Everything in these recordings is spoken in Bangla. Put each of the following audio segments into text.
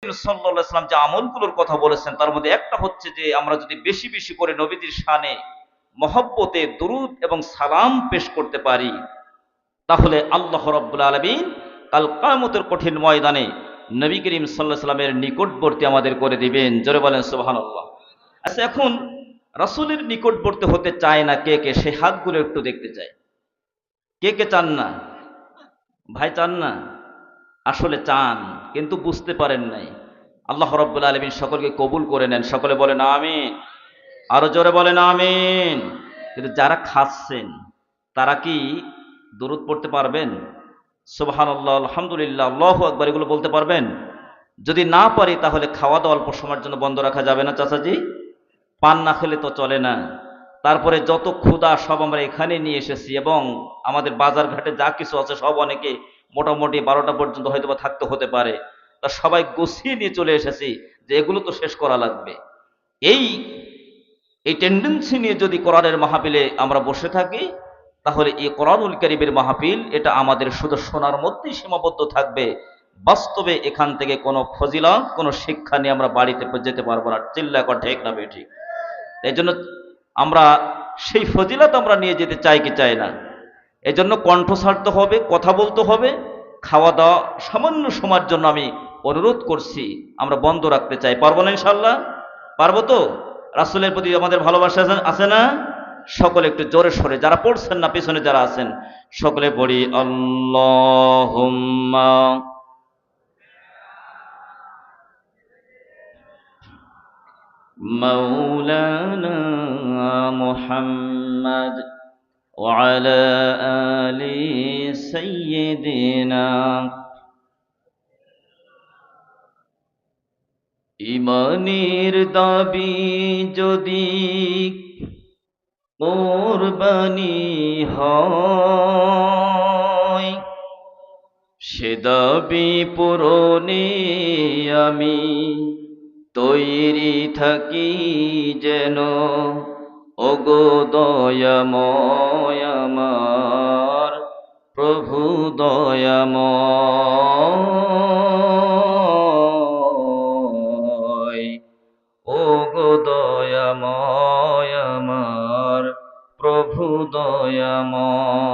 সাল্লাল্লাহু আলাইহি ওয়াসাল্লাম যে আমলগুলোর কথা বলেছেন তার মধ্যে একটা হচ্ছে যে আমরা যদি বেশি বেশি করে নবীজির শানে মহব্বতে দুরূদ এবং সালাম পেশ করতে পারি, তাহলে আল্লাহ রাব্বুল আলামিন কাল কিয়ামতের কঠিন ময়দানে নবী করিম সাল্লাল্লাহু আলাইহি ওয়াসাল্লামের নিকটবর্তী আমাদের করে দিবেন। জোরে বলেন সুবহানাল্লাহ। আচ্ছা, এখন রাসূলের নিকটবর্তী হতে চায় না কে কে? সেই হাতগুলো একটু দেখতে চাই। কে কে চান না? ভাই চান না? আসলে চান, কিন্তু বুঝতে পারেন নাই। আল্লাহ রাব্বুল আলামিন সকলকে কবুল করে নেন। সকলে বলেন আমিন। আরো জোরে বলেন আমিন। কিন্তু যারা খাচ্ছেন তারা কি দুরূদ পড়তে পারবেন? সুবহানাল্লাহ, আলহামদুলিল্লাহ, আল্লাহু আকবার এগুলো বলতে পারবেন? যদি না পারি তাহলে খাওয়া দাওয়া অল্প সময়ের জন্য বন্ধ রাখা যাবে না চাচাজি? পান না খেলে তো চলে না। তারপরে যত ক্ষুধা সব আমরা এখানে নিয়ে এসেছি, এবং আমাদের বাজার ঘাটে যা কিছু আছে সব অনেকে মোটামুটি 12টা পর্যন্ত হয়তো বা থাকতে হতে পারে। তা সবাই গুছিয়ে নিয়ে চলে এসেছি যে এগুলো তো শেষ করা লাগবে। এই এই টেন্ডেন্সি নিয়ে যদি কোরআনের মাহফিলে আমরা বসে থাকি, তাহলে এই কোরআনুল কারীমের মাহফিল এটা আমাদের শুধু শোনার মধ্যেই সীমাবদ্ধ থাকবে। বাস্তবে এখান থেকে কোনো ফজিলত, কোনো শিক্ষা নিয়ে আমরা বাড়িতে যেতে পারবো না। চিল্লা কর ঠিক না বেঠিক? এই জন্য আমরা সেই ফজিলত আমরা নিয়ে যেতে চাই কি চাই না? এই জন্য কণ্ঠ ছাড়তে হবে, কথা বলতে হবে, খাওয়া দাওয়া সামান্য সময়ের জন্য আমি অনুরোধ করছি আমরা বন্ধ রাখতে চাই। পারবো না ইনশাল্লাহ? পারবো তো? রাসূলের প্রতি আমাদের ভালোবাসা আছে না? সকলে একটু জোরে সরে, যারা পড়ছেন না পিছনে যারা আছেন সকলে পড়ি আল্লাহুম্মা মাওলানা মুহাম্মদ وعلى آل سيدنا। ইমানের দাবি যদি কোরবানি হয়, সে দাবি পূরণে আমি তৈরি থাকি যেন। ওগো দয়াময় আমার প্রভু দয়াময়, ওগো দয়াময় আমার প্রভু দয়াময়।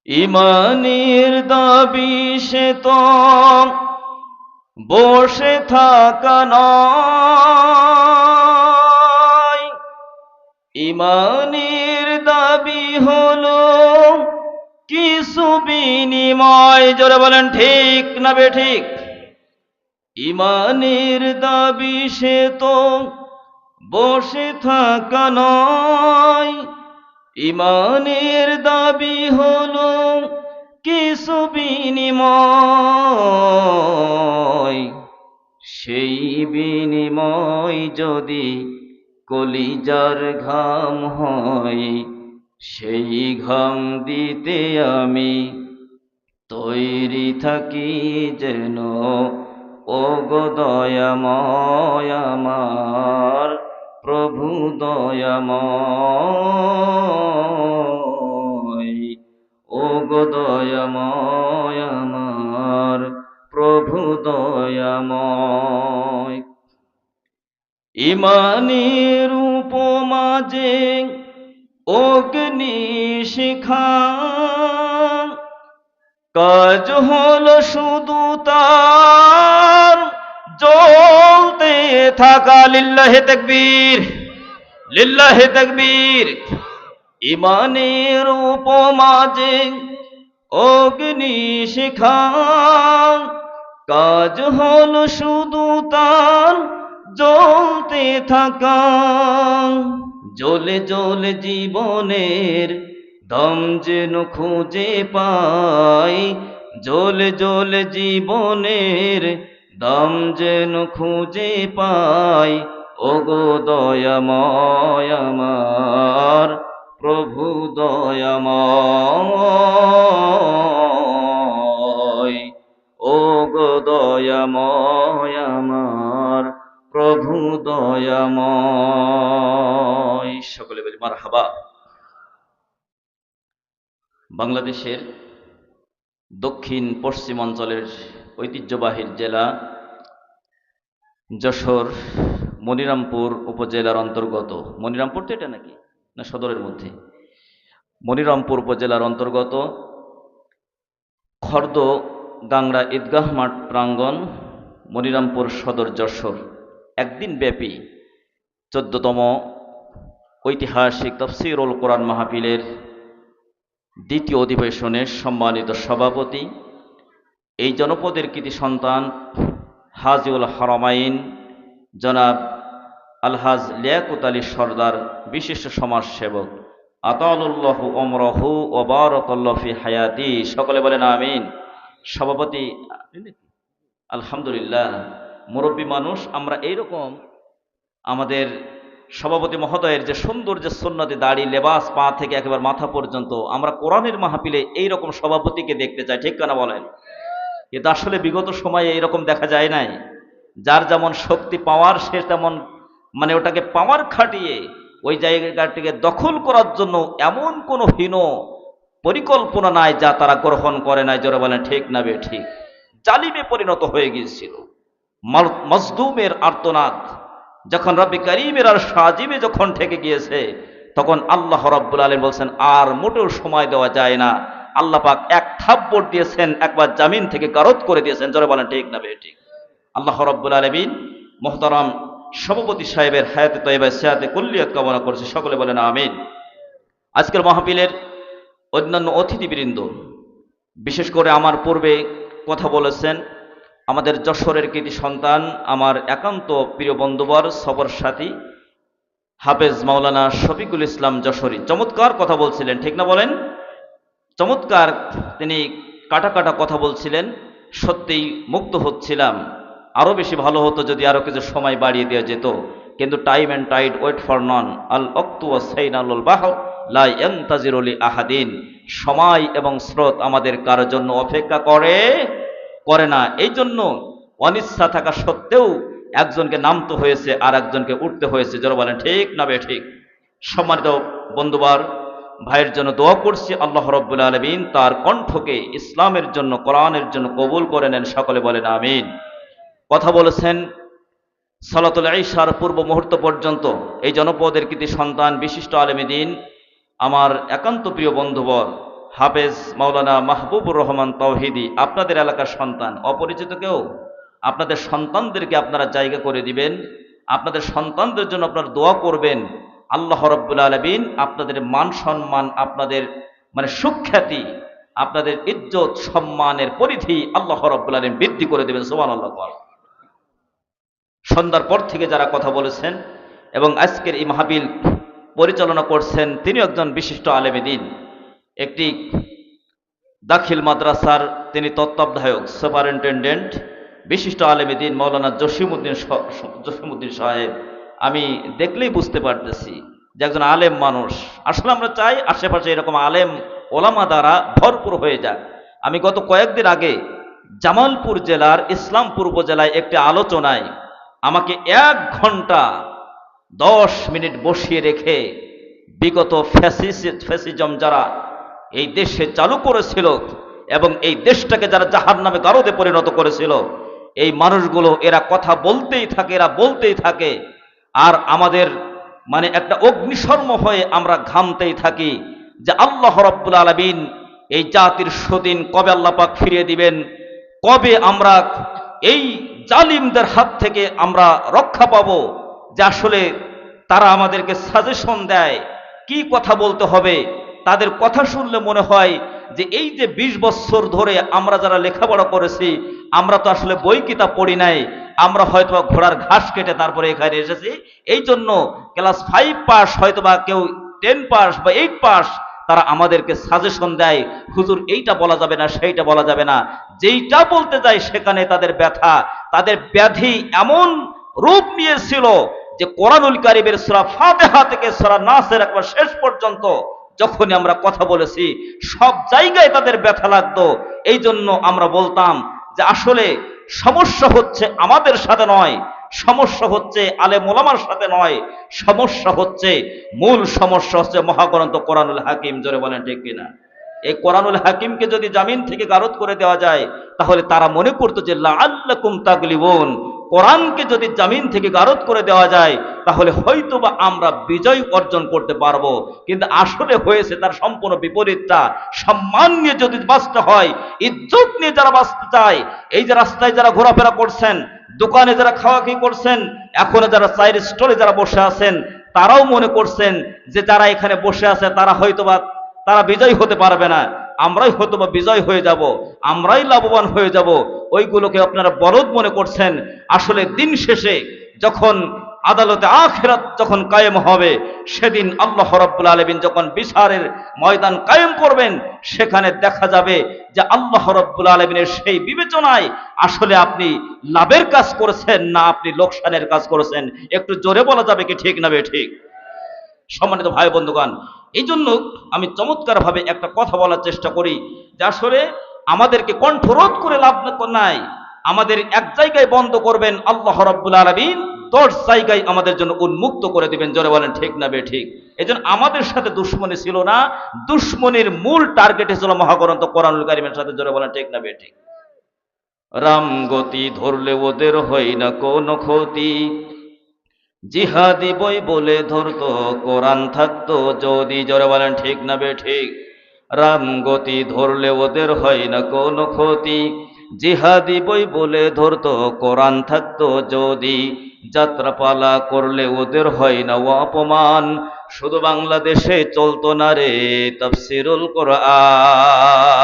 ইমানের দাবি সে তো বসে থাকা নয়, ইমানের দাবি হলো কিছু বিনিময়। জোরে বলেন ঠিক না বেঠিক? ইমানের দাবি সে তো বসে থাকা নয়, ইমানের দাবি হলো কিছু বিনিময়। সেই বিনিময় যদি কলিজার ঘাম হয়, সেই ঘাম দিতে আমি তৈরি থাকি যেন। ওগো দয়াময় আমার প্রভু দয়াময়, ওগো দয়াময় আমার প্রভু দয়াময়। ইমানের উপমা যে অগ্নি শিখা, কাজ হলো শুধু তার জ্বলতে থাকা। লিল্লাহে তাকবীর, লিল্লাহে তাকবীর। ইমানের উপমা যে অগ্নি শিখা, কাজ হলো শুধু তার জ্বলতে থাকা। জ্বলে জ্বলে জীবনের দম যেন খুঁজে পাই, জ্বলে জ্বলে জীবনের দম যেন খুঁজে পাই। ওগো দয়াময় আমার প্রভু দয়াময়, ওগো দয়াময় আমার প্রভু দয়াময়। সকলে বলি মারহাবা। বাংলাদেশের দক্ষিণ পশ্চিম অঞ্চলের ঐতিহ্যবাহী জেলা যশোর মনিরামপুর উপজেলার অন্তর্গত। মনিরামপুর তো এটা নাকি না সদরের মধ্যে? মনিরামপুর উপজেলার অন্তর্গত খর্দ গাংড়া ঈদগাহ মাঠ প্রাঙ্গণ, মনিরামপুর সদর যশোর একদিন ব্যাপী 14তম ঐতিহাসিক তাফসীরুল কোরআন মাহফিলের দ্বিতীয় অধিবেশনের সম্মানিত সভাপতি, এই জনপদের কৃতি সন্তান হাজিউল হারামাইন জনাব আলহাজ লিয়াকত আলী সরদার, বিশিষ্ট সমাজসেবক, আতাউল্লাহু ওমরাহু ওয়া বারাকাল্লাহু ফি হায়াতি, সকলে বলেন আমিন। সভাপতি আলহামদুলিল্লাহ, মুরব্বী মানুষ আমরা এইরকম আমাদের সভাপতি মহোদয়ের যে সুন্দর যে সুন্নতি দাড়ি লেবাস পা থেকে একেবারে মাথা পর্যন্ত, আমরা কোরআনের মাহফিলে এইরকম সভাপতিকে দেখতে চাই, ঠিক কেনা বলেন? কিন্তু আসলে বিগত সময়ে এইরকম দেখা যায় নাই। যার যেমন শক্তি পাওয়ার সে তেমন ওটাকে পাওয়ার খাটিয়ে ওই জায়গাটিকে দখল করার জন্য এমন কোনো হীন পরিকল্পনা নাই যা তারা গ্রহণ করে নাই। যারা বলেন ঠিক না বে ঠিক? জালিমে পরিণত হয়ে গিয়েছিল। মজলুমের আর্তনাদ যখন রব্বি কারীমের আর সাজিমে যখন ঠেকে গিয়েছে, তখন আল্লাহ রাব্বুল আলামিন বলছেন আর মোটেও সময় দেওয়া যায় না। আল্লাহ পাক এক থাপ্পড় দিয়েছেন, একবার জামিন থেকে গারদ করে দিয়েছেন। যারা বলেন ঠিক না বে ঠিক? আল্লাহ রাব্বুল আলামিন মুহতারাম সভাপতি সাহেবের হায়াতে তয়্যিবা সিহাতে কুল্লিয়াত কামনা করছে, সকলে বলেন আমিন। আজকের মাহফিলের অন্যান্য অতিথিবৃন্দ, বিশেষ করে আমার পূর্বে কথা বলেছেন আমাদের যশোরের কৃতি সন্তান, আমার একান্ত প্রিয় বন্ধুবর, সফর সাথী হাফেজ মাওলানা শফিকুল ইসলাম যশোরী, চমৎকার কথা বলছিলেন, ঠিক না বলেন? চমৎকার তিনি কাটা কাটা কথা বলছিলেন, সত্যিই মুগ্ধ হচ্ছিলাম। আরও বেশি ভালো হতো যদি আরও কিছু সময় বাড়িয়ে দেওয়া যেত, কিন্তু time and tide wait for none, আল ওয়াক্তু ওয়াসাইনালুল বাহর লা ইয়ানতাজিরু লি আহাদিন, সময় এবং স্রোত আমাদের কারোর জন্য অপেক্ষা করে না। এই জন্য অনিচ্ছা থাকা সত্ত্বেও একজনকে নামতে হয়েছে আর একজনকে উঠতে হয়েছে। যারা বলেন ঠিক না বে ঠিক? সম্মানিত বন্ধুবার, ভাইয়ের জন্য দোয়া করছি আল্লাহ রাব্বুল আলামিন তার কণ্ঠকে ইসলামের জন্য, কোরআনের জন্য কবুল করে নেন, সকলে বলেন আমিন। কথা বলেছেন সালাতুল ইশার পূর্ব মুহূর্ত পর্যন্ত এই জনপদের কৃতি সন্তান, বিশিষ্ট আলেমে দ্বীন, আমার একান্ত প্রিয় বন্ধুবর হাফেজ মাওলানা মাহবুবুর রহমান তাওহিদি, আপনাদের এলাকার সন্তান, অপরিচিত কেউ, আপনাদের সন্তানদেরকে আপনারা জায়গা করে দিবেন, আপনাদের সন্তানদের জন্য আপনারা দোয়া করবেন। আল্লাহ রাব্বুল আলামিন আপনাদের মান সম্মান, আপনাদের সুখ্যাতি, আপনাদের ইজ্জত সম্মানের পরিধি আল্লাহ রাব্বুল আলামিন বৃদ্ধি করে দেবেন। সুবহানাল্লাহ। সন্ধ্যার পর থেকে যারা কথা বলেছেন এবং আজকের এই মাহফিল পরিচালনা করছেন, তিনি একজন বিশিষ্ট আলেমে দ্বীন, একটি দাখিল মাদ্রাসার তিনি তত্ত্বাবধায়ক, সুপারিনটেন্ডেন্ট, বিশিষ্ট আলেমে দ্বীন মাওলানা জসিমউদ্দিন সাহেব। আমি দেখলেই বুঝতে পারতেছি যে একজন আলেম মানুষ। আসলে আমরা চাই আশেপাশে এরকম আলেম ওলামা দ্বারা ভরপুর হয়ে যাক। আমি গত কয়েকদিন আগে জামালপুর জেলার ইসলামপুর উপজেলায় একটি আলোচনায় আমাকে 1 ঘন্টা 10 মিনিট বসিয়ে রেখে বিগত ফ্যাসিজম যারা এই দেশে চালু করেছিল এবং এই দেশটাকে যারা জাহান্নামে গারদে পরিণত করেছিল, এই মানুষগুলো এরা কথা বলতেই থাকে, এরা বলতেই থাকে, আর আমাদের একটা অগ্নিশর্ম হয়ে আমরা ঘামতেই থাকি যে আল্লাহ রাব্বুল আলামিন এই জাতির সুদিন কবে আল্লাহ পাক ফিরিয়ে দিবেন, কবে আমরা এই জালিমদের হাত থেকে আমরা রক্ষা পাবো। যে আসলে তারা আমাদেরকে সাজেশন দেয় কি কথা বলতে হবে। তাদের কথা শুনলে মনে হয় যে এই যে 20 বছর ধরে আমরা যারা লেখাপড়া করেছি, আমরা তো আসলে বই কিতাব পড়ি নাই, আমরা হয়তো ঘোড়ার ঘাস কেটে তারপরে এখানে এসেছি। এই জন্য ক্লাস 5 পাস, হয়তোবা কেউ 10 পাস বা 8 পাস, তারা আমাদেরকে সাজেশন দেয়, হুজুর এইটা বলা যাবে না, সেইটা বলা যাবে না। যেইটা বলতে যায় সেখানে তাদের ব্যথা, তাদের ব্যাধি এমন রূপ নিয়েছিল যে কোরআনুল কারীমের সূরা ফাতিহা থেকে সূরা নাসের একবার শেষ পর্যন্ত যখনই আমরা কথা বলেছি, সব জায়গায় তাদের ব্যথা লাগতো। এই জন্য আমরা বলতাম যে আসলে সমস্যা হচ্ছে আমাদের সাথে নয়, সমস্যা হচ্ছে আলেম ওলামার সাথে নয়, সমস্যা হচ্ছে, মূল সমস্যা হচ্ছে মহাগ্রন্থ কোরআনুল হাকিম। জোরে বলেন ঠিক কিনা? এই কোরআনুল হাকিমকে যদি জামিন থেকে গারদ করে দেওয়া যায়, তাহলে তারা মনে করতো যে লাআল্লাকুম তাগলিবুন, কোরআনকে যদি জামিন থেকে গারদ করে দেওয়া যায় তাহলে হয়তোবা আমরা বিজয় অর্জন করতে পারবো। কিন্তু আসলে হয়েছে তার সম্পূর্ণ বিপরীতটা। সম্মান নিয়ে যদি বাঁচতে হয়, ইজ্জত নিয়ে যারা বাঁচতে চায়, এই যে রাস্তায় যারা ঘোরাফেরা করছেন, দোকানে যারা খাওয়া খেয়ে করছেন, এখনো যারা চায়ের স্টলে যারা বসে আছেন, তারাও মনে করছেন যে যারা এখানে বসে আছে তারা হয়তোবা তারা বিজয় হতে পারবে না, আমরাই হয়তোবা বিজয় হয়ে যাব, আমরাই লাভবান হয়ে যাব। ওইগুলোকে আপনারা বলদ মনে করছেন। আসলে দিন শেষে যখন আদালতে আখিরাত যখন কায়েম হবে, সেদিন আল্লাহ রাব্বুল আলামিন যখন বিচারের ময়দান কায়েম করবেন, সেখানে দেখা যাবে যে আল্লাহ রাব্বুল আলামিনের সেই বিবেচনায় আসলে আপনি লাভের কাজ করেছেন না আপনি লোকসানের কাজ করেছেন। একটু জোরে বলা যাবে কি ঠিক না ঠিক? সম্মানিত ভাই বন্ধুগণ, এই জন্য আমি চমৎকারভাবে একটা কথা বলার চেষ্টা করি যে আসলে আমাদেরকে কণ্ঠরোধ করে লাভ নাই। আমাদের এক জায়গায় বন্ধ করবেন আল্লাহ রাব্বুল আলামিন 10 জায়গায় আমাদের জন্য উন্মুক্ত করে দিবেন। জোরে বলেন ঠিক না ঠিক? এজন্য আমাদের সাথে দুশ্মনী ছিল না, দুশ্মনীর মূল টার্গেট ছিল মহাগ্রন্থ কোরআনুল কারীমের সাথে। জোরে বলেন ঠিক না ঠিক? রাম গতি ধরলে ওদের হয় না কোনো ক্ষতি, জিহাদি বই বলে ধরতো কোরআন থাকতো যদি। জোরে বলেন ঠিক না ঠিক? রাম গতি ধরলে ওদের হয় না কোনো ক্ষতি, জিহাদি বই বলে ধরতো কোরআন থাকতো যদি। যাত্রাপালা করলে ওদের হয় না অপমান, শুধু বাংলাদেশে চলতো না রে তাফসিরুল কোরআন।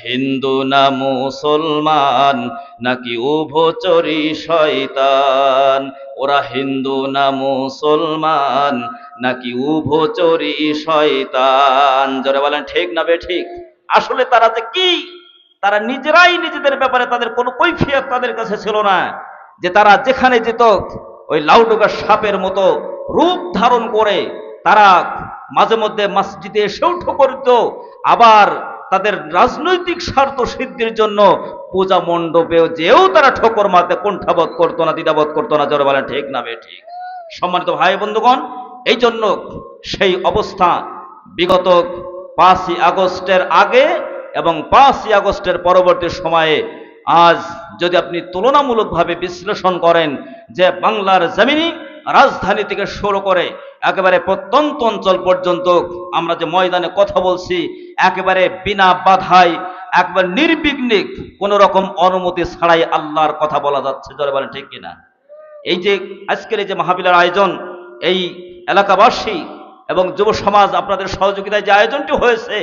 হিন্দু না মুসলমান নাকি উভচরী শয়তান, ওরা হিন্দু না মুসলমান নাকি উভচরী শয়তান। যারা বলেন ঠিক না ঠিক? আসলে তারা যে কি, তারা নিজেরাই নিজেদের ব্যাপারে তাদের কোনো কৈফিয়ত তাদের কাছে ছিল না। যে তারা যেখানে যেত ওই লাউডুগা সাপের মতো রূপ ধারণ করে তারা মাঝে মধ্যে মসজিদে এসেও ঠোকর দিত, আবার তাদের রাজনৈতিক স্বার্থ সিদ্ধির জন্য পূজা মণ্ডপেও যেও তারা ঠোকর মারতে কুণ্ঠাবোধ করতো না, দ্বিধাবোধ করতো না। জোরে বলেন ঠিক না ঠিক? সম্মানিত ভাই বন্ধুগণ, এই জন্য সেই অবস্থা বিগত 5ই আগস্টের আগে এবং 5ই আগস্টের পরবর্তী সময়ে আজ যদি আপনি তুলনামূলকভাবে বিশ্লেষণ করেন যে বাংলার জমিনে রাজধানী থেকে শুরু করে একেবারে প্রত্যন্ত অঞ্চল পর্যন্ত আমরা যে ময়দানে কথা বলছি, একেবারে বিনা বাধায় একবার নির্বিঘ্নে কোন রকম অনুমতি ছাড়াই আল্লাহর কথা বলা যাচ্ছে। জোরে বলেন ঠিক কিনা? এই যে আজকের এই যে মাহফিলের আয়োজন, এই এলাকাবাসী এবং যুব সমাজ আপনাদের সহযোগিতায় যে আয়োজনটি হয়েছে,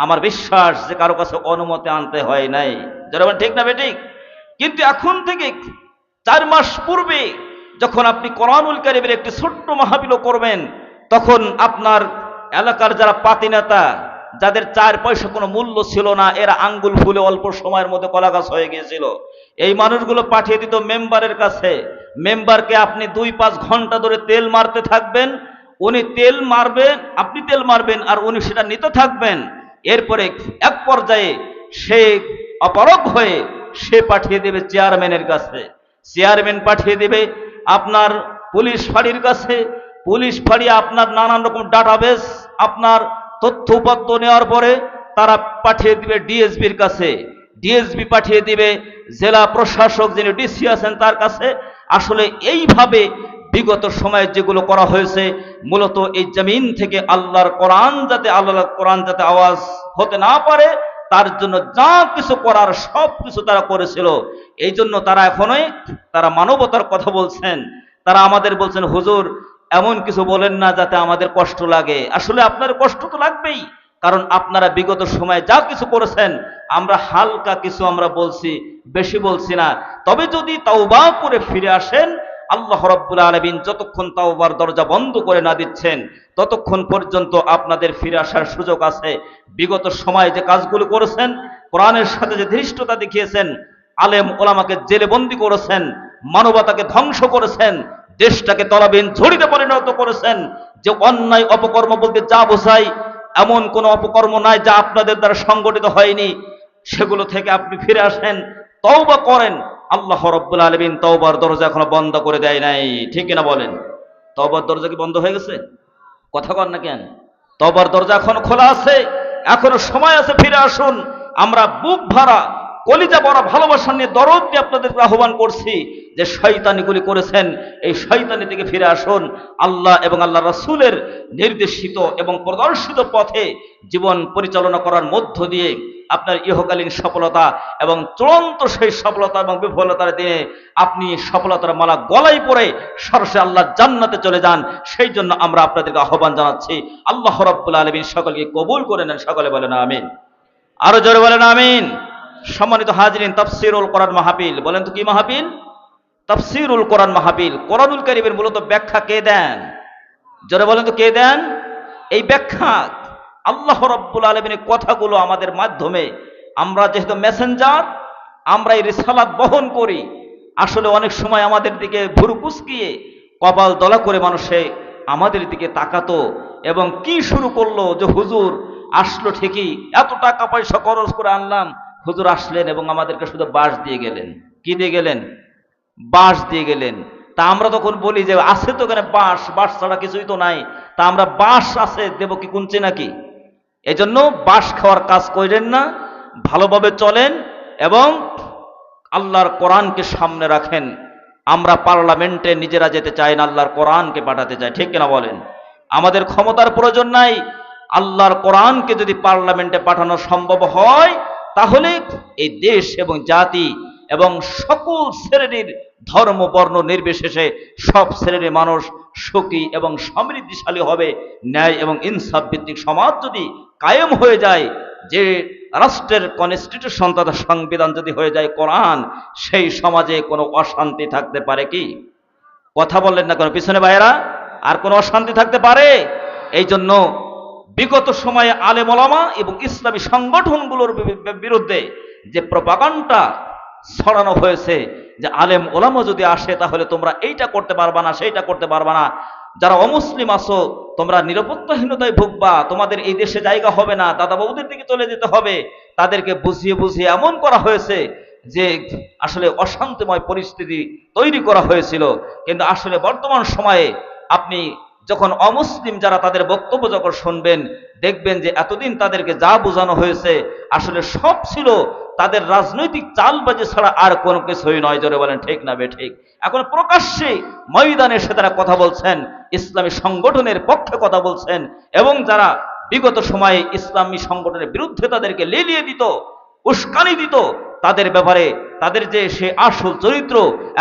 আমার বিশ্বাস যে কারো কাছে অনুমতি আনতে হয় নাই। যারা ঠিক না বেঠিক? কিন্তু এখন থেকে 4 মাস পূর্বে যখন আপনি কোরআনুল কারীমের একটি ছোট্ট মাহফিল করবেন, তখন আপনার এলাকার যারা পাতি নেতা, যাদের 4 পয়সা কোনো মূল্য ছিল না, এরা আঙ্গুল ফুলে অল্প সময়ের মধ্যে কলাগাছ হয়ে গিয়েছিল, এই মানুষগুলো পাঠিয়ে দিত মেম্বারের কাছে। মেম্বারকে আপনি 2-5 ঘন্টা ধরে তেল মারতে থাকবেন, উনি তেল মারবেন, আপনি তেল মারবেন, আর উনি সেটা নিতে থাকবেন। এরপরে এক পর্যায়ে সে অপারগ হয়ে সে পাঠিয়ে দেবে চেয়ারম্যানের কাছে, চেয়ারম্যান পাঠিয়ে দেবে আপনার পুলিশ ফাঁড়ির কাছে, পুলিশ ফাঁড়ি আপনার নানান রকম ডাটাবেস আপনার তথ্য উপাত্ত নেওয়ার পরে তারা পাঠিয়ে দিবে ডিএসবির কাছে, ডিএসবি পাঠিয়ে দিবে জেলা প্রশাসক যিনি ডিসি আছেন তার কাছে। আসলে এইভাবে বিগত সময়ে যেগুলো করা হয়েছে, মূলত এই জমিন থেকে আল্লাহর কোরআন যাতে আওয়াজ হতে না পারে তার জন্য যা কিছু করার সব কিছু তারা করেছিল। এই জন্য তারা এখনোই তারা মানবতার কথা বলছেন। তারা আমাদের বলছেন, হুজুর এমন কিছু বলেন না যাতে আমাদের কষ্ট লাগে। আসলে আপনার কষ্ট তো লাগবেই, কারণ আপনারা বিগত সময়ে যা কিছু করেছেন, আমরা হালকা কিছু আমরা বলছি, বেশি বলছি না। তবে যদি তাওবা করে ফিরে আসেন, আল্লাহ রাব্বুল আলামিন যতক্ষণ তাওবার দরজা বন্ধ করে না দিচ্ছেন ততক্ষণ পর্যন্ত আপনাদের ফিরে আসার সুযোগ আছে। বিগত সময়ে যে কাজগুলো করেছেন, কোরআনের সাথে যে ধৃষ্টতা দেখিয়েছেন, আলেম ওলামাকে জেলে বন্দি করেছেন, মানবতাকে ধ্বংস করেছেন, দেশটাকে তলাবিহীন ঝড়িতে পরিণত করেছেন, যে অন্যায় অপকর্ম বলতে যা বোঝায় এমন কোন অপকর্ম নাই যা আপনাদের দ্বারা সংগঠিত হয়নি। সেগুলো থেকে আপনি ফিরে আসেন, তওবা করেন। আল্লাহ রাব্বুল আলামিন তওবার দরজা এখনো বন্ধ করে দেয় নাই, ঠিক না বলেন? তওবার দরজা কি বন্ধ হয়ে গেছে? কথা কন না কেন? তওবার দরজা এখনো খোলা আছে। এখনো সময় আছে, ফিরে আসুন। আমরা বুক ভরা কলিজা ভরা ভালোবাসা নিয়ে দরদ দিয়ে আপনাদেরকে আহ্বান করছি যে শয়তানিগুলি করেছেন, এই শয়তানি থেকে ফিরে আসুন। আল্লাহ এবং আল্লাহ রাসূলের নির্দেশিত এবং প্রদর্শিত পথে জীবন পরিচালনা করার মধ্য দিয়ে আপনার ইহকালীন সফলতা এবং চূড়ান্ত সেই সফলতা এবং বিফলতার দিনে আপনি সফলতার মালা গলায় পরে সরাসরি আল্লাহর জান্নাতে চলে যান। সেই জন্য আমরা আপনাদেরকে আহ্বান জানাচ্ছি। আল্লাহ রাব্বুল আলামিন সকলকে কবুল করে নেন। সকলে বলেন আমিন। আরো জোরে বলেন আমিন। সম্মানিত হাজিরিন, তাফসীরুল কোরআন মাহফিল, বলেন তো কি মাহফিল? তাফসীরুল কোরআন মাহফিল। কোরআনুল কারীমের মূলত ব্যাখ্যা কে দেন? জোরে বলেন তো কে দেন? এই ব্যাখ্যা আল্লাহ রাব্বুল আলামিনের কথাগুলো আমাদের মাধ্যমে, আমরা যেহেতু মেসেঞ্জার, আমরা এই রিসালাত বহন করি। আসলে অনেক সময় আমাদের দিকে ভুরু কুঁচকিয়ে কপাল দলা করে মানুষে আমাদের দিকে তাকাতো এবং কি শুরু করলো যে হুজুর আসলো ঠিকই, এত টাকা পয়সা খরচ করে আনলাম, হুজুর আসলেন এবং আমাদেরকে শুধু বাঁশ দিয়ে গেলেন। কি দিয়ে গেলেন? বাঁশ দিয়ে গেলেন। তা আমরা তখন বলি যে আছে তো এখানে বাঁশ, বাঁশ ছাড়া কিছুই তো নাই, তা আমরা বাঁশ আছে দেব কি কুঞ্চে নাকি? এজন্য বাঁশ খাওয়ার কাজ করেন না, ভালোভাবে চলেন এবং আল্লাহর কোরআনকে সামনে রাখেন। আমরা পার্লামেন্টে নিজেরা যেতে চাই না, আল্লাহর কোরআনকে পাঠাতে চাই, ঠিক কিনা বলেন? আমাদের ক্ষমতার প্রয়োজন নাই। আল্লাহর কোরআনকে যদি পার্লামেন্টে পাঠানো সম্ভব হয়, তাহলে এই দেশ এবং জাতি এবং সকল শ্রেণীর ধর্ম বর্ণ নির্বিশেষে সব শ্রেণীর মানুষ সুখী এবং সমৃদ্ধিশালী হবে। ন্যায় এবং ইনসাফ ভিত্তিক সমাজ যদি কায়েম হয়ে যায়, যে রাষ্ট্রের কনস্টিটিউশন তথা সংবিধান যদি হয়ে যায় কোরআন, সেই সমাজে কোনো অশান্তি থাকতে পারে কি? কথা বললেন না কেন পিছনে ভাইয়েরা? আর কোনো অশান্তি থাকতে পারে? এই জন্য বিগত সময়ে আলেম ওলামা এবং ইসলামী সংগঠনগুলোর বিরুদ্ধে যে প্রপাগান্ডা ছড়ানো হয়েছে যে আলেম ওলামা যদি আসে তাহলে তোমরা এইটা করতে পারবা না, সেইটা করতে পারবা না, যারা অমুসলিম আছো তোমরা নিরাপত্তাহীনতায় ভুগবা, তোমাদের এই দেশে জায়গা হবে না, দাদা বাবুদের দিকে চলে যেতে হবে, তাদেরকে বুঝিয়ে বুঝিয়ে এমন করা হয়েছে যে আসলে অশান্তিময় পরিস্থিতি তৈরি করা হয়েছিল। কিন্তু আসলে বর্তমান সময়ে আপনি যখন অমুসলিম যারা তাদের বক্তব্য যখন শুনবেন, দেখবেন যে এতদিন তাদেরকে যা বোঝানো হয়েছে আসলে সব ছিল তাদের রাজনৈতিক চালবাজি ছাড়া আর কোনো কিছুই নয়। জোরে বলেন ঠিক না বেঠিক? এখন প্রকাশ্যে ময়দানে এসে তারা কথা বলছেন, ইসলামী সংগঠনের পক্ষে কথা বলছেন, এবং যারা বিগত সময়ে ইসলামী সংগঠনের বিরুদ্ধে তাদেরকে লেলিয়ে দিত, উস্কানি দিত, তাদের ব্যাপারে তাদের যে সে আসল চরিত্র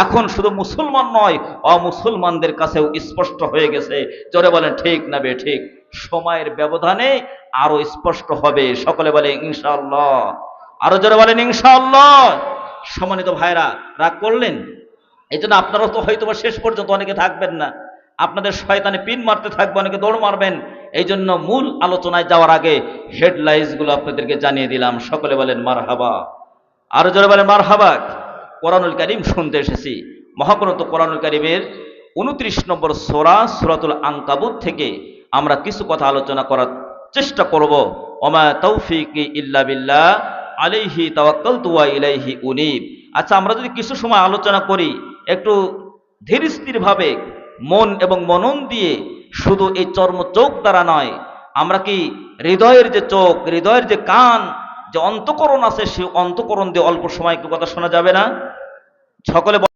এখন শুধু মুসলমান নয়, অমুসলমানদের কাছেও স্পষ্ট হয়ে গেছে। জোরে বলেন ঠিক না বেঠিক? সময়ের ব্যবধানে আরো স্পষ্ট হবে। সকলে বলে ইনশাআল্লাহ। আরো জোরে বলেন ইনশাআল্লাহ। সম্মানিত ভাইরা, রাগ করলেন? এই জন্য আপনারাও তো হয়তো শেষ পর্যন্ত অনেকে থাকবেন না, আপনাদের শয়তানে পিন মারতে থাকবে, অনেকে দৌড় মারবেন। এই জন্য মূল আলোচনায় যাওয়ার আগে হেডলাইন্স গুলো আপনাদেরকে জানিয়ে দিলাম। সকলে বলেন মারহাবা। আরো জোরে বলেন মারহাবা। কোরআনুল কারীম শুনতে এসেছি। মহাগ্রন্থ কোরআনুল কারীমের 29 নম্বর সূরা সূরাতুল আনকাবুত থেকে আমরা কিছু কথা আলোচনা করার চেষ্টা করব। ওমা তৌফিকি ইল্লা বিল্লাহ আলাইহি তাওয়াক্কালতু ওয়া ইলাইহি উনীব। আচ্ছা, আমরা যদি কিছু সময় আলোচনা করি একটু ধীর স্থির ভাবে, মন এবং মনন দিয়ে, শুধু এই চর্ম চোখ দ্বারা নয়, আমরা কি হৃদয়ের যে চোখ, হৃদয়ের যে কান, যে অন্তঃকরণ আছে, সেই অন্তঃকরণ দিয়ে অল্প সময় একটু কথা শোনা যাবে না? সকলে